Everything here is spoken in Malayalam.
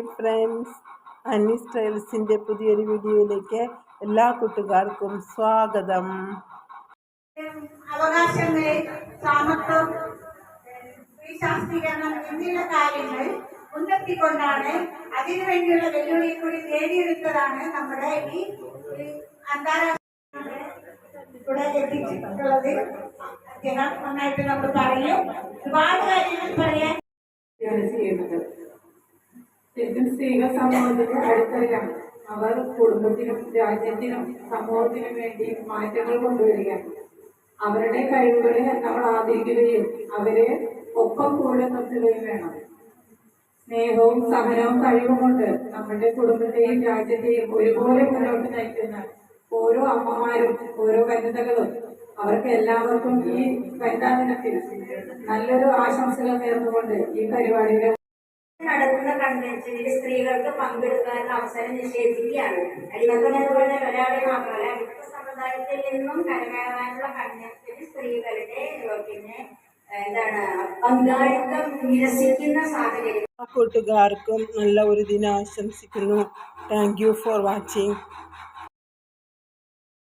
ഹായ് ഫ്രണ്ട്സ്, അന്നീസ് ട്രയൽസിൻ്റെ പുതിയൊരു വീഡിയോയിലേക്ക് എല്ലാ കൂട്ടുകാർക്കും സ്വാഗതം. അവകാശങ്ങൾ, സമത്വം, ശാസ്ത്രീകരണം എന്നിവ കാര്യങ്ങൾ മുൻനിർത്തിക്കൊണ്ടാണ് അതിനുവേണ്ടിയുള്ള വെല്ലുവിളി കൂടി നേടിയെടുത്തതാണ് നമ്മുടെ ഈ അന്താരാഷ്ട്ര ഇവിടെ എത്തിച്ചിട്ടുള്ളത്. അദ്ദേഹം നന്നായിട്ട് നമ്മൾ പറയും, ഒരുപാട് കാര്യങ്ങൾ പറയാൻ ചെയ്യുന്നത്. ശരിക്കും സ്ത്രീകൾ സമൂഹത്തിന് അടിത്തറയാണ്. അവർ കുടുംബത്തിനും രാജ്യത്തിനും സമൂഹത്തിനും വേണ്ടി മാറ്റങ്ങൾ കൊണ്ടുവരികയാണ്. അവരുടെ കഴിവുകളെ നമ്മൾ ആദരിക്കുകയും അവരെ ഒപ്പം കൂടെ നിർത്തുകയും വേണം. സ്നേഹവും സഹനവും കഴിവും കൊണ്ട് നമ്മുടെ കുടുംബത്തെയും രാജ്യത്തെയും ഒരുപോലെ മുന്നോട്ട് നയിക്കുന്ന ഓരോ അമ്മമാരും ഓരോ വനിതകളും അവർക്ക് എല്ലാവർക്കും ഈ വനിതാ ദിനത്തിൽ നല്ലൊരു ആശംസകൾ നേർന്നുകൊണ്ട് ഈ പരിപാടിയുടെ നടത്തുന്ന കൺവെൻഷനിൽ സ്ത്രീകൾക്ക് പങ്കെടുക്കാനുള്ള അവസരം നിഷേധിക്കുകയാണ്. അടിമത്തമെന്നുപോലെ ഒരാളെ മാത്രമല്ല, അടിമത്ത സമുദായത്തിൽ നിന്നും കരകയറാനുള്ള കൺവെൻഷനിൽ സ്ത്രീകളുടെ പങ്കാളിത്തം നിരസിക്കുന്ന സാഹചര്യം. കൂട്ടുകാർക്കും നല്ല ഒരു ദിനം ആശംസിക്കുന്നു. Thank you for watching.